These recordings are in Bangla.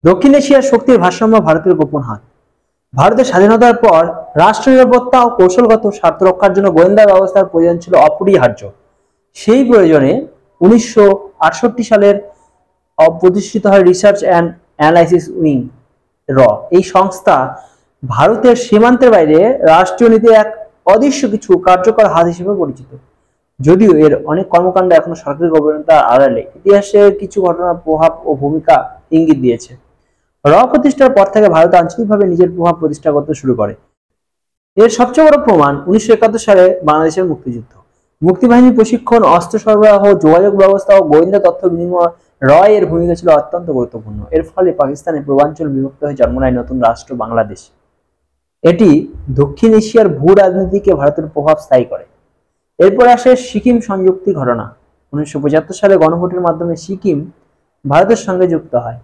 দক্ষিণ এশিয়ার শক্তির ভারসাম্য ভারতের গোপন হাত। ভারতের স্বাধীনতার পর রাষ্ট্র নিরাপত্তা ও কৌশলগত স্বার্থ রক্ষার জন্য গোয়েন্দা ব্যবস্থার প্রয়োজন ছিল অপরিহার্য। সেই প্রয়োজনে 1968 সালের প্রতিষ্ঠিত হয় রিসার্চ অ্যান্ড অ্যানালাইসিস উইং র। এই সংস্থা ভারতের সীমান্তের বাইরে রাষ্ট্রীয় নীতির এক অদৃশ্য কিছু কার্যকর হাত হিসেবে পরিচিত। যদিও এর অনেক কর্মকাণ্ড এখনো সরকারি গভর্নমেন্টের আড়ালে, ইতিহাসের কিছু ঘটনার প্রভাব ও ভূমিকা ইঙ্গিত দিয়েছে। র প্রতিষ্ঠার পর থেকে ভারত আঞ্চলিকভাবে নিজের প্রভাব প্রতিষ্ঠা করতে শুরু করে। এর সবচেয়ে বড় প্রমাণ 1971 সালে বাংলাদেশের মুক্তিযুদ্ধ। মুক্তিবাহিনীর প্রশিক্ষণ, অস্ত্র সরবরাহ, যোগাযোগ ব্যবস্থা ও গোয়েন্দা তথ্য বিনিময় র এর ভূমিকা ছিল অত্যন্ত গুরুত্বপূর্ণ। এর ফলে পাকিস্তানের পূর্বাঞ্চল বিভক্ত হয়ে জন্ম নেয় নতুন রাষ্ট্র বাংলাদেশ। এটি দক্ষিণ এশিয়ার ভূ রাজনীতিকে ভারতের প্রভাব স্থায়ী করে। এরপর আসে সিকিম সংযুক্তি ঘটনা। 1975 সালে গণভোটের মাধ্যমে সিকিম ভারতের সঙ্গে যুক্ত হয়।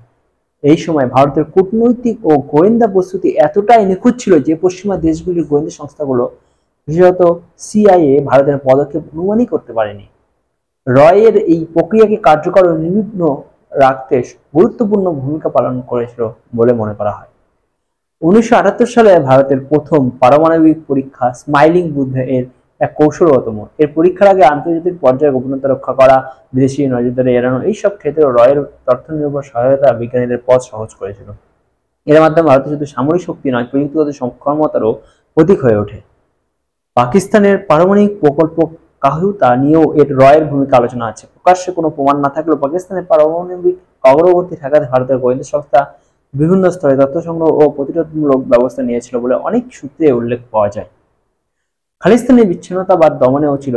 এই সময় ভারতের কূটনৈতিক ও গোয়েন্দা প্রস্তুতি এতটাই নিখুঁত ছিল যে পশ্চিমা দেশগুলির গোয়েন্দা সংস্থাগুলো, বিশেষত সিআইএ, ভারতের পদক্ষেপ অনুমানই করতে পারেনি। রয়ের এই প্রক্রিয়াকে কার্যকর ও নির্বিঘ্ন রাখতে গুরুত্বপূর্ণ ভূমিকা পালন করেছিল বলে মনে করা হয়। 1978 সালে ভারতের প্রথম পারমাণবিক পরীক্ষা স্মাইলিং বুদ্ধ এর এক কৌশলগত মোড়। এর পরীক্ষার আগে আন্তর্জাতিক পর্যায়ে গোপনীয়তা রক্ষা করা, বিদেশি নজরদারি এড়ানো, এইসব ক্ষেত্রে রয়ের তথ্য নির্ভর সহায়তা বিজ্ঞানীদের পথ সহজ করেছিল। এর মাধ্যমে ভারত শুধু সামরিক শক্তি নয়, প্রযুক্তিগত সক্ষমতারও প্রতীক হয়ে ওঠে। পাকিস্তানের পারমাণবিক প্রকল্প কাহুতা নিয়েও এর রয়ের ভূমিকা আলোচনা আছে। প্রকাশ্যে কোনো প্রমাণ না থাকলেও পাকিস্তানের পারমাণবিক অগ্রগতি ঠেকাতে ভারতের গোয়েন্দা সংস্থা বিভিন্ন স্তরে তথ্য সংগ্রহ ও প্রতিরোধমূলক ব্যবস্থা নিয়েছিল বলে অনেক সূত্রে উল্লেখ পাওয়া যায়। খালিস্তানি বিচ্ছিন্নতাবাদ দমনেও ছিল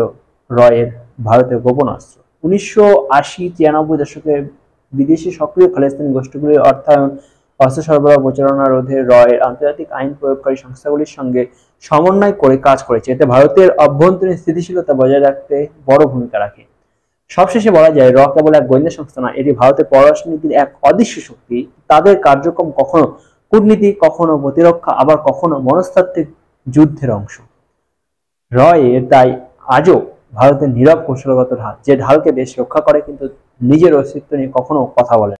রয়ের ভারতের গোপন অস্ত্র। 1980-93 দশকে বিদেশি সক্রিয় খালিস্তানি গোষ্ঠীগুলির অর্থায়ন, অস্ত্র সরবরাহ প্রচারণা রোধে রয়ের আন্তর্জাতিক আইন প্রয়োগকারী সংস্থাগুলির সঙ্গে সমন্বয় করে কাজ করেছে। এতে ভারতের অভ্যন্তরীণ স্থিতিশীলতা বজায় রাখতে বড় ভূমিকা রাখে। সবশেষে বলা যায়, র কেবল এক গোয়েন্দা সংস্থা নয়, এটি ভারতের পররাষ্ট্রনীতির এক অদৃশ্য শক্তি। তাদের কার্যক্রম কখনো কূটনীতি, কখনো প্রতিরক্ষা, আবার কখনো মনস্তাত্ত্বিক যুদ্ধের অংশ। রয়ের তাই আজও ভারতের নীরব কৌশলগত ঢাল, যে ঢালকে দেশ রক্ষা করে কিন্তু নিজের অস্তিত্ব নিয়ে কখনো কথা বলে।